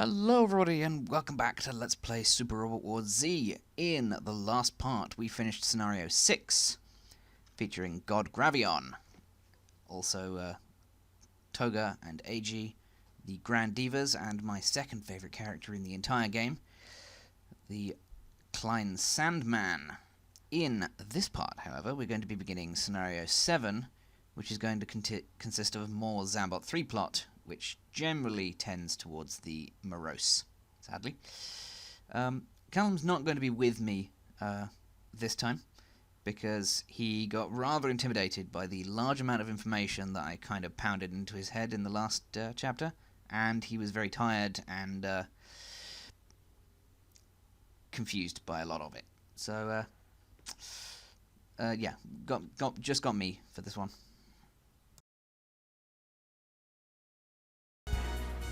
Hello everybody and welcome back to Let's Play Super Robot Wars Z. In the last part we finished Scenario 6, featuring God Gravion, also Toga and Eiji, the Grand Divas, and my second favourite character in the entire game, the Klein Sandman. In this part, however, we're going to be beginning Scenario 7, which is going to consist of more Zambot 3 plot, which generally tends towards the morose, sadly. Callum's not going to be with me this time, because he got rather intimidated by the large amount of information that I kind of pounded into his head in the last chapter, and he was very tired and confused by a lot of it. So, yeah, just got me for this one.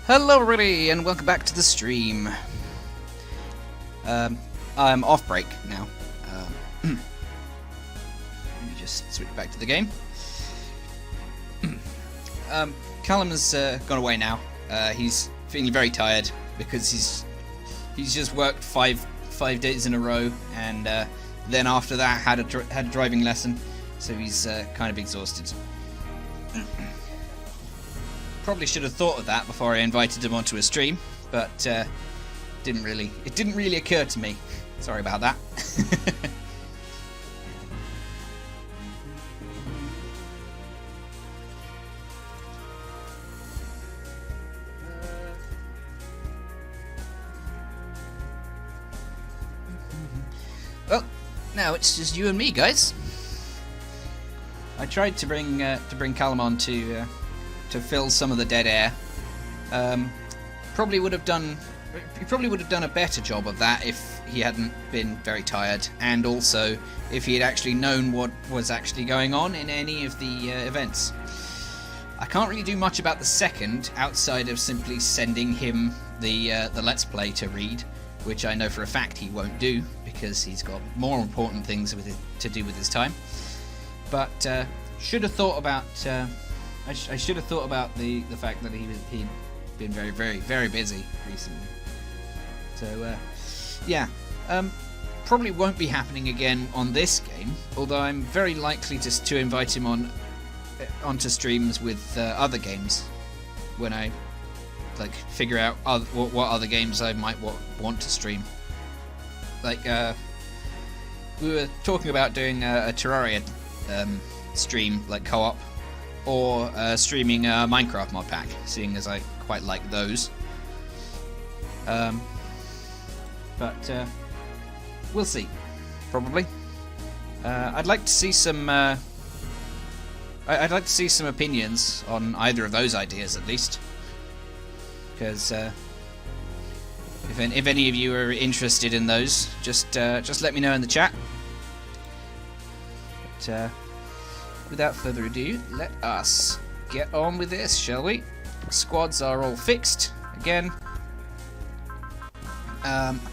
Hello everybody and welcome back to the stream. I'm off break now. Let me just switch back to the game. Callum has gone away now. He's feeling very tired because he's just worked five days in a row, and then after that had a driving lesson, so he's kind of exhausted. Probably should have thought of that before I invited him onto a stream, but it didn't really occur to me. Sorry about that. Well, now it's just you and me, guys. I tried to bring Callum on to fill some of the dead air. He probably would have done a better job of that if he hadn't been very tired, and also if he had actually known what was actually going on in any of the events. I can't really do much about the second outside of simply sending him the Let's Play to read, which I know for a fact he won't do because he's got more important things to do with his time. But should have thought about. I should have thought about the fact that he'd been very busy recently. So yeah, probably won't be happening again on this game. Although I'm very likely to invite him onto streams with other games when I figure out what other games I might want to stream. Like we were talking about doing a Terraria stream, like co-op, or streaming a Minecraft mod pack, seeing as I quite like those. But we'll see, probably. I'd like to see some. I'd like to see some opinions on either of those ideas, at least, because if any of you are interested in those, just let me know in the chat. But without further ado, let us get on with this, shall we? Squads are all fixed again.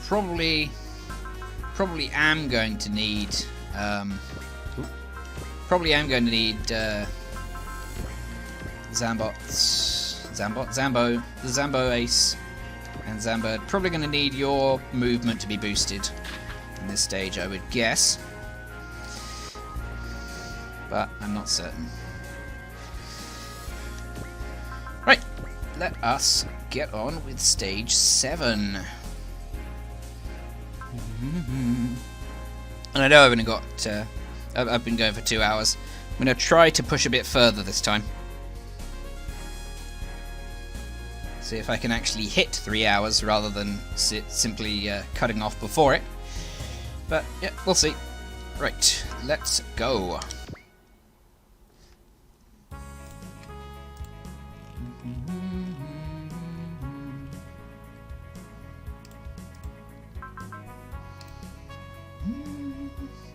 Probably am going to need Zambot, the Zambo Ace, and Zambot. Probably going to need your movement to be boosted in this stage, I would guess, but I'm not certain. Right, let us get on with stage 7. And I know I've only got I've been going for 2 hours. I'm going to try to push a bit further this time. See if I can actually hit 3 hours rather than simply cutting off before it. But yeah, we'll see. Right, let's go.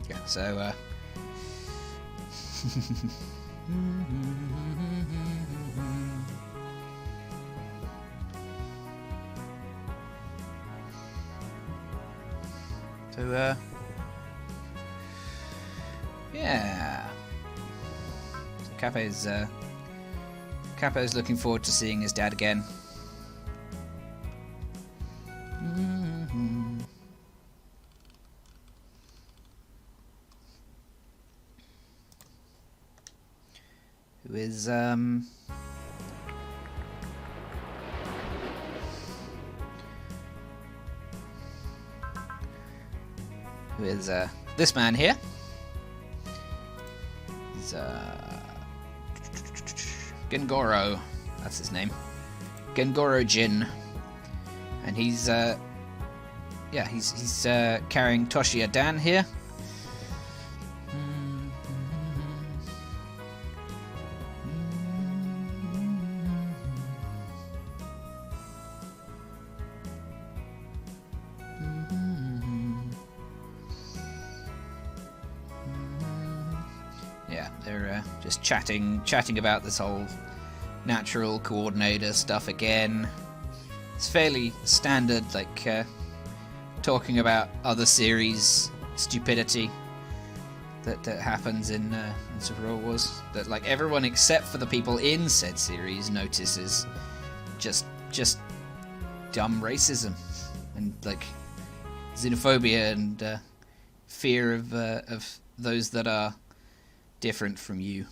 Yeah, so yeah. So Capo's looking forward to seeing his dad again. is this man here. He's Gengoro, that's his name. Gengoro Jin. And he's he's carrying Toshiya Dan here. They're just chatting about this whole natural coordinator stuff again. It's fairly standard, like talking about other series stupidity that happens in Super Robot Wars. That like everyone except for the people in said series notices just dumb racism and like xenophobia and fear of those that are different from you.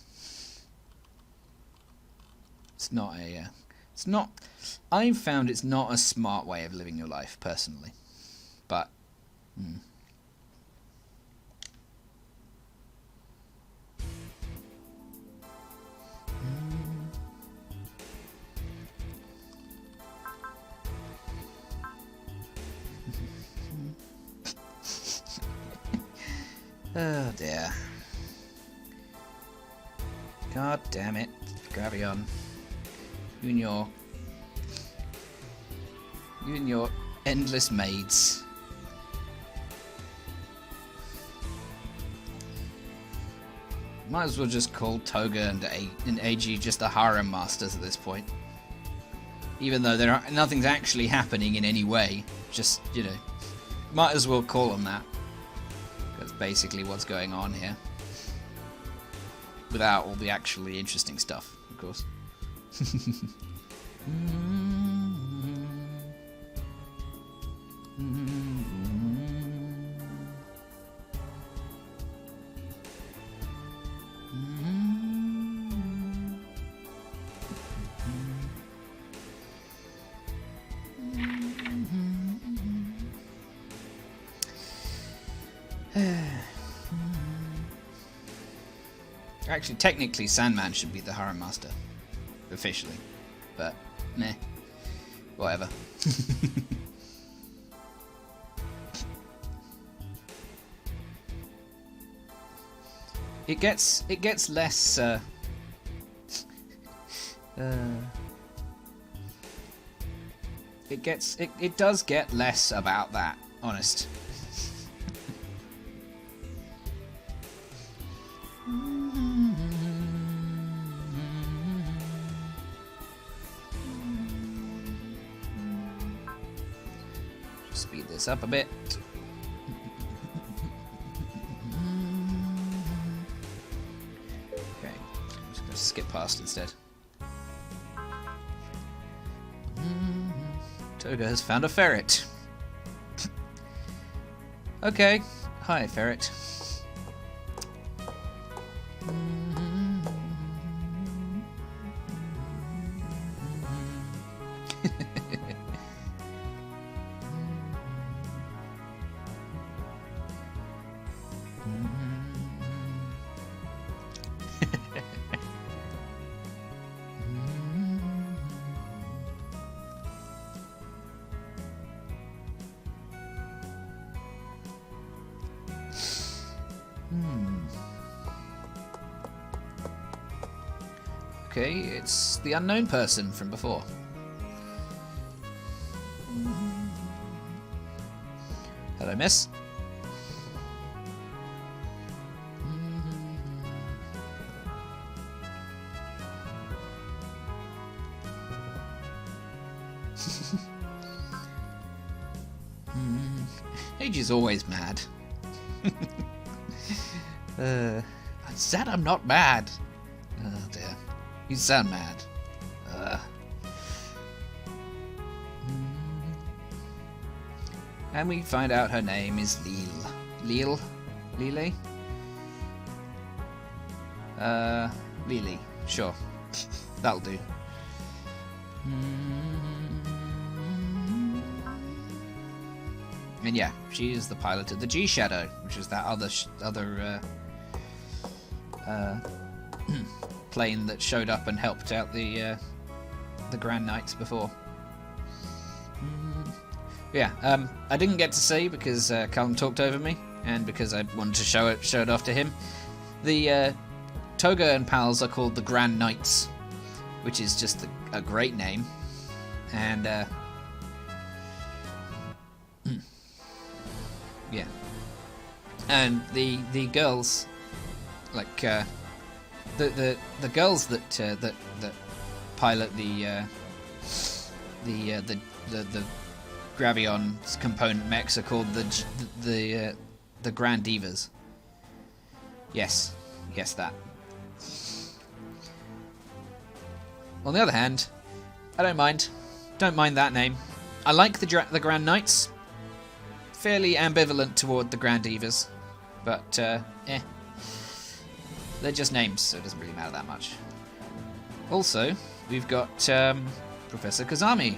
I've found it's not a smart way of living your life personally, but oh dear. God damn it. Gravion. You and your endless maids. Might as well just call Toga and AG just the harem masters at this point. Even though nothing's actually happening in any way. Just, might as well call them that. That's basically what's going on here. Without all the actually interesting stuff, of course. Actually, technically, Sandman should be the harem master, officially, but meh, whatever. It gets less. It does get less about that, honest. Speed this up a bit. Okay, I'm just going to skip past instead. Toga has found a ferret. Okay, hi ferret. Okay, it's the unknown person from before. Hello, miss. Eiji's always mad. I said I'm not mad. Oh dear. You sound mad. And we find out her name is Lile? Lily? Lily. Sure. That'll do. And yeah, she is the pilot of the G Shadow, which is that other plane that showed up and helped out the Grand Knights before. Yeah, I didn't get to see because Callum talked over me, and because I wanted to show it off to him. The Toga and pals are called the Grand Knights, which is just a great name, and yeah, and the girls, like the girls that pilot the Gravion's component mechs are called the Grand Divas. Yes, that. On the other hand, I don't mind that name. I like the Grand Knights. Fairly ambivalent toward the Grand Divas, but they're just names, so it doesn't really matter that much. Also, we've got Professor Kazami.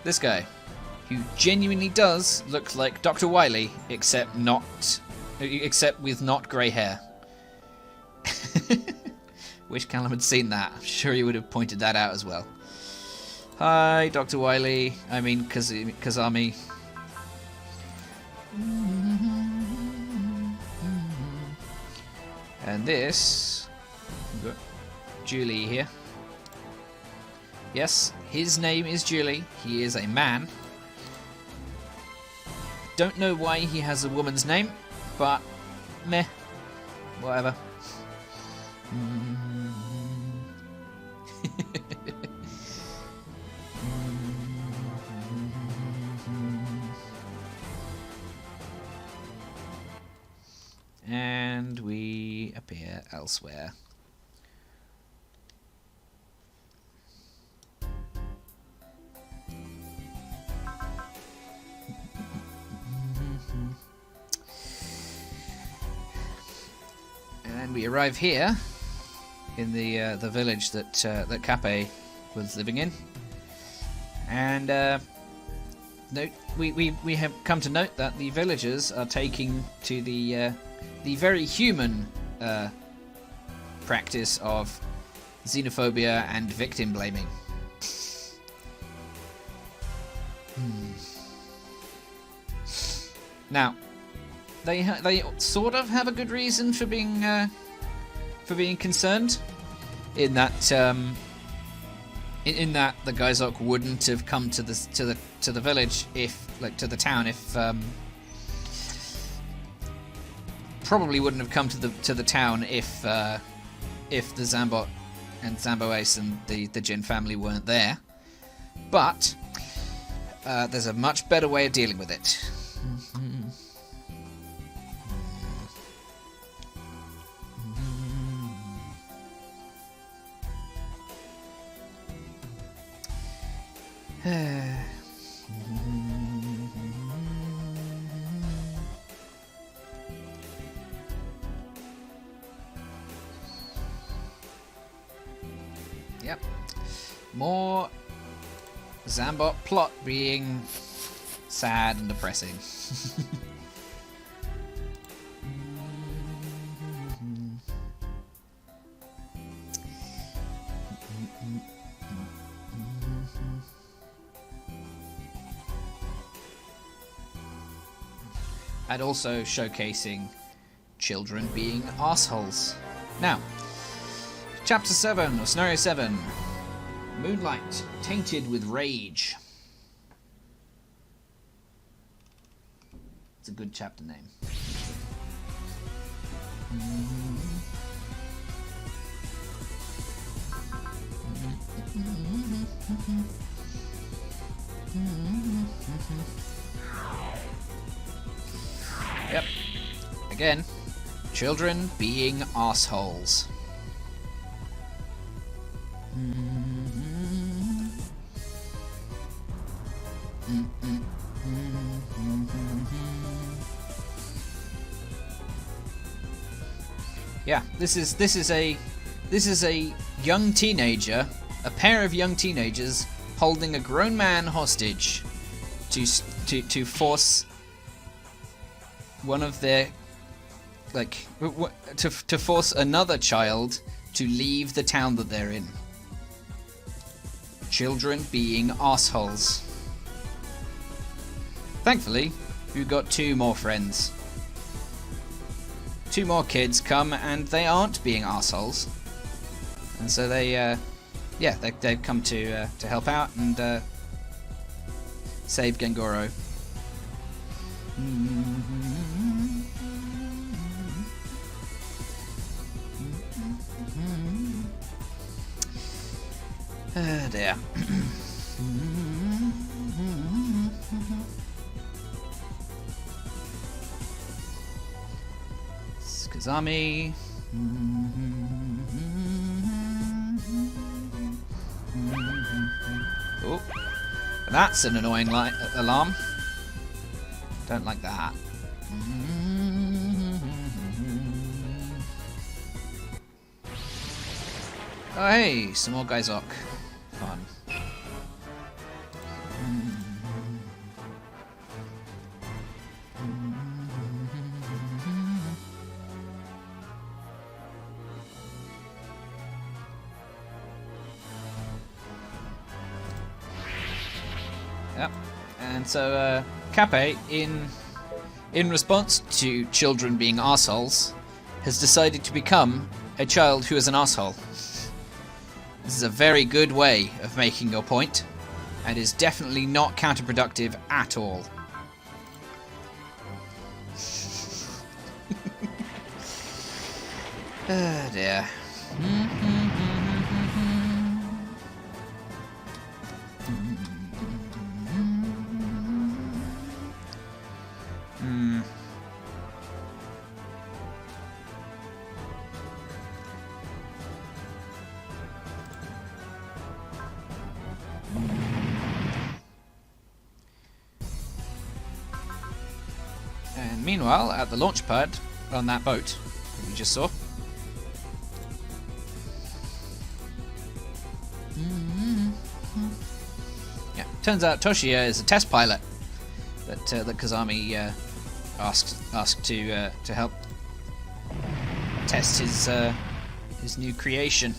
This guy, who genuinely does look like Dr. Wily, except with not grey hair. Wish Callum had seen that. I'm sure he would have pointed that out as well. Hi, Dr. Wily. I mean, Kazami. And this, we've got Julie here. Yes, his name is Julie. He is a man. Don't know why he has a woman's name, but meh, whatever. And we appear elsewhere. And we arrive here in the village that Kappe was living in, and note we have come to note that the villagers are taking to the very human practice of xenophobia and victim blaming. Now, they sort of have a good reason for being concerned, in that in that the Geizok wouldn't have come to the village to the town if probably wouldn't have come to the town if the Zambot and Zambo Ace and the Jin family weren't there. But there's a much better way of dealing with it. Yep. More Zambot plot being sad and depressing. And also showcasing children being assholes. Now, Chapter 7, or Scenario 7, Moonlight, Tainted with Rage. It's a good chapter name. Yep. Again, children being assholes. Yeah, this is a young teenager, a pair of young teenagers holding a grown man hostage to force one of their to force another child to leave the town that they're in. Children being assholes. Thankfully, we've got 2 more friends. 2 more kids come and they aren't being assholes, and so they've come to help out and save Gengoro. There. Kazami. Oh, that's an annoying alarm. Don't like that. Oh hey, some more Gaizok. Fun. Yep. And so Kappei, in response to children being arseholes, has decided to become a child who is an arsehole. This is a very good way of making your point, and is definitely not counterproductive at all. Oh dear. And meanwhile, at the launch pad on that boat that we just saw, yeah, turns out Toshiya is a test pilot that Kazami asked to help test his new creation.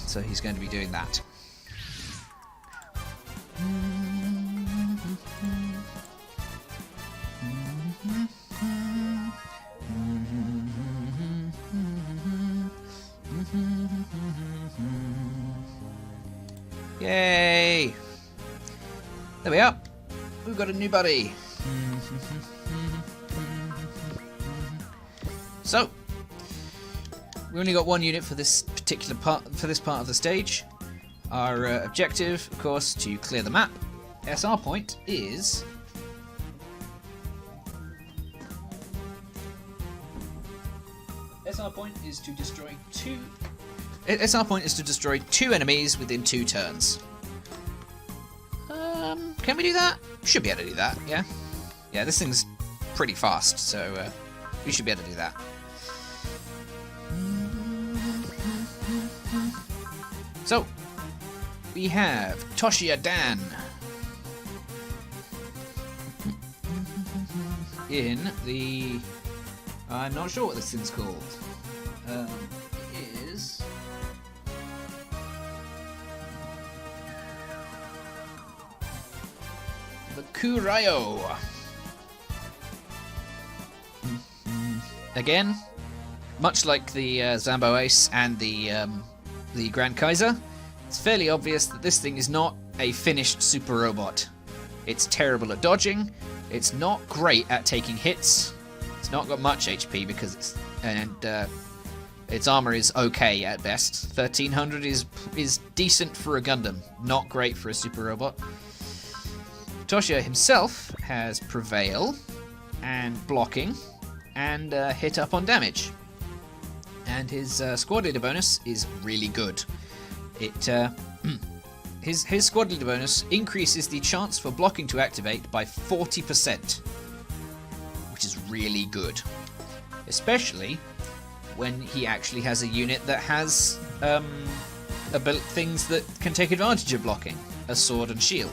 So he's going to be doing that. Yay! There we are. We've got a new buddy. So, we only got 1 unit for this particular part, for this part of the stage. Our objective, of course, to clear the map. SR point is to destroy 2. SR point is to destroy 2 enemies within 2 turns. Can we do that? Should be able to do that. Yeah. Yeah, this thing's pretty fast, so we should be able to do that. So, we have Toshiya Dan in the... I'm not sure what this thing's called. It is... the Kurayo. Again, much like the Zambot Ace and the Grand Kaiser, it's fairly obvious that this thing is not a finished super robot. It's terrible at dodging, it's not great at taking hits, it's not got much HP because its armor is okay at best. 1300 is decent for a Gundam, not great for a super robot. Toshiya himself has Prevail and blocking and hit up on damage. And his squad leader bonus is really good. His squad leader bonus increases the chance for blocking to activate by 40%, which is really good. especially when he actually has a unit that has things that can take advantage of blocking, a sword and shield.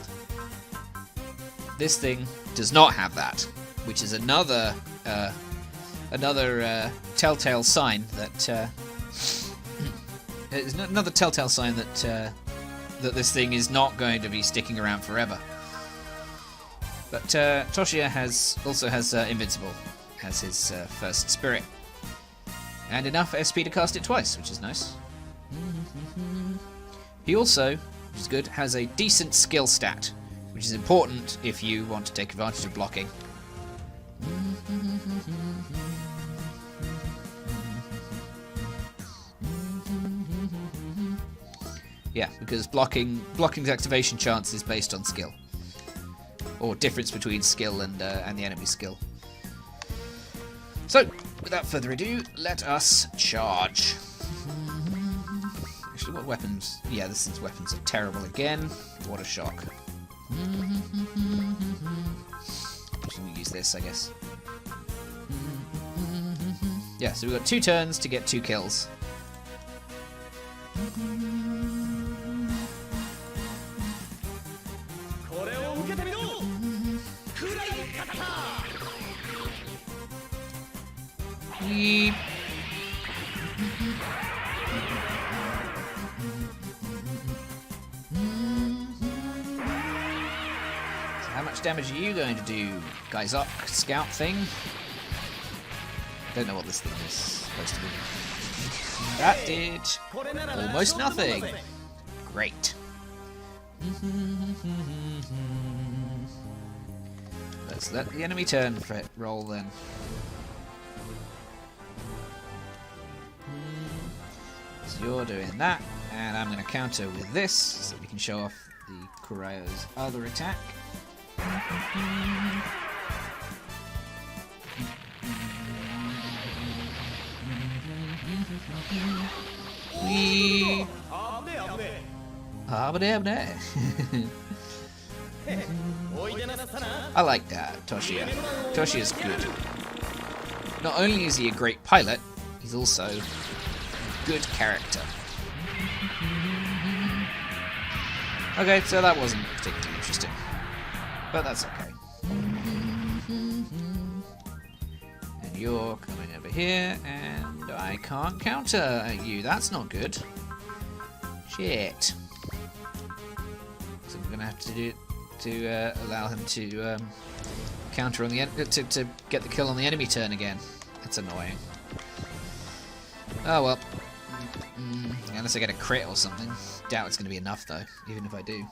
This thing does not have that, which is another telltale sign that another telltale sign that that this thing is not going to be sticking around forever. But Toshiya also has Invincible as his first spirit, and enough SP to cast it twice, which is nice. He also, which is good, has a decent skill stat, which is important if you want to take advantage of blocking. Yeah, because blocking's activation chance is based on skill, or difference between skill and the enemy skill. So, without further ado, let us charge. Actually, what weapons? Yeah, this is weapons are terrible again. What a shock. Actually, we use this, I guess. Yeah, so we've got 2 turns to get 2 kills. Weep. So how much damage are you going to do, guys? Up scout thing? Don't know what this thing is supposed to be. That did almost nothing. Great. Let's let the enemy turn for it. Roll then. So you're doing that, and I'm going to counter with this so we can show off the Kurayo's other attack. Wee! I like that, Toshiya. Toshiya's good. Not only is he a great pilot, he's also a good character. Okay, so that wasn't particularly interesting, but that's okay. And you're coming over here, and I can't counter at you. That's not good. Shit. So we're gonna have to do to allow him to counter on the to get the kill on the enemy turn again. That's annoying. Oh well. Unless I get a crit or something. Doubt it's going to be enough though, even if I do.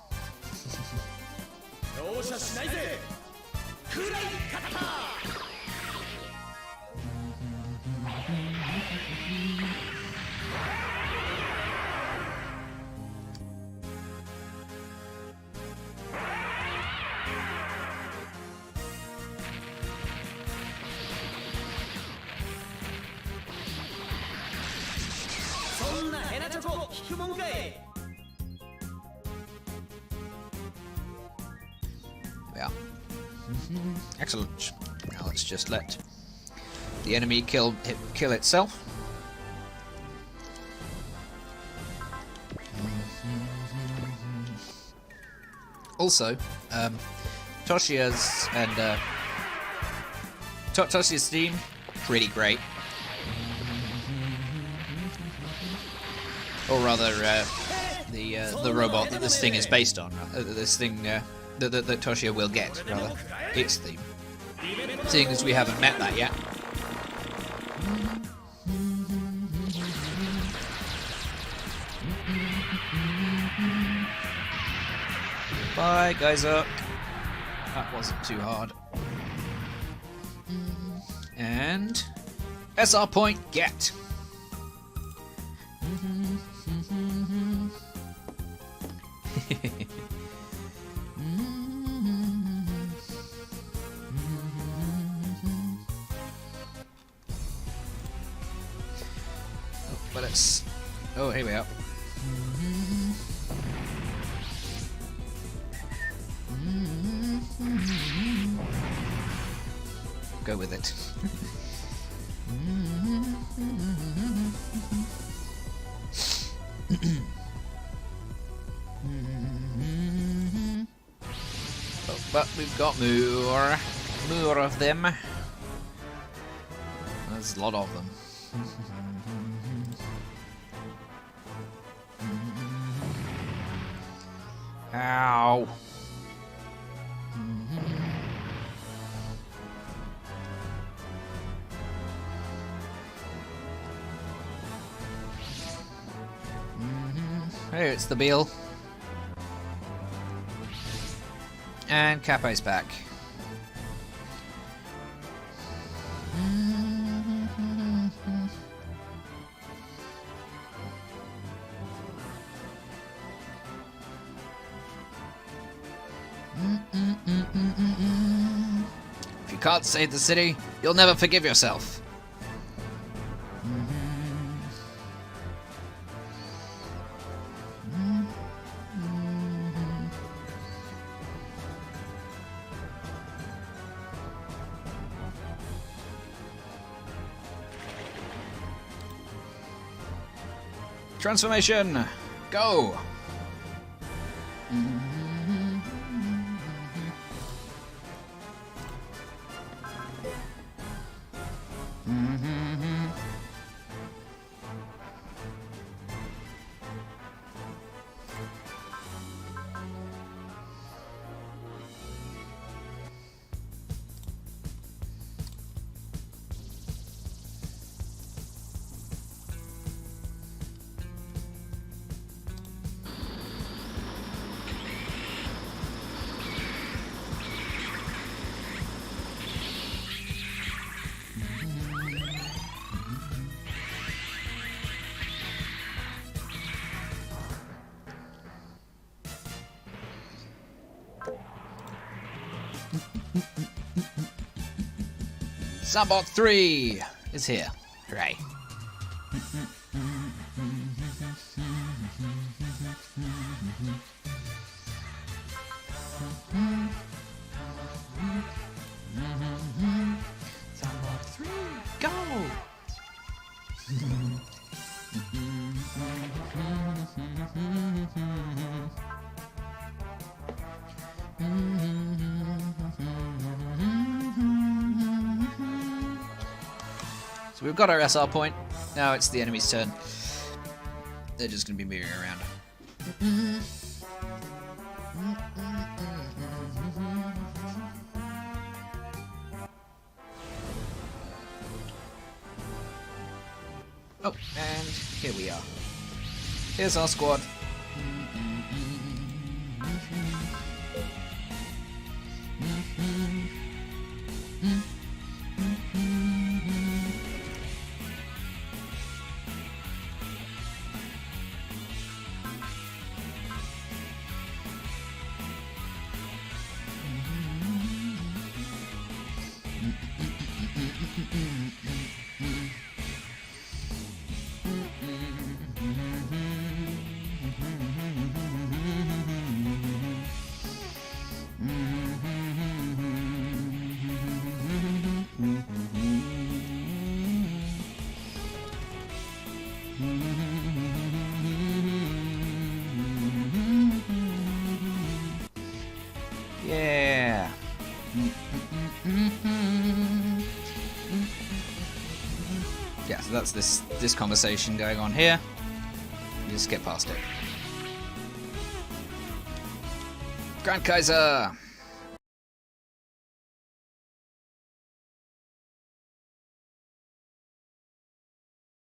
Yeah. Excellent. Now let's just let the enemy kill itself. Also, Toshiya's and Toshiya's theme, pretty great. Or rather, the robot that this thing is based on. This thing that Toshiya will get, rather, its theme. Seeing as we haven't met that yet. Bye, guys up. That wasn't too hard. And SR point get. But it's... Oh, here we are. Go with it. Oh, but we've got more of them. There's a lot of them. Ow. Hey, it's the Beal. And Capo's back. If you can't save the city, you'll never forgive yourself. Transformation! Go! Zambot 3 is here. Hooray. Zambot 3, go! So we've got our SR point. Now it's the enemy's turn. They're just going to be moving around. Oh, and here we are. Here's our squad. Yeah. Yeah, so that's this conversation going on here. You just get past it. Grand Kaiser!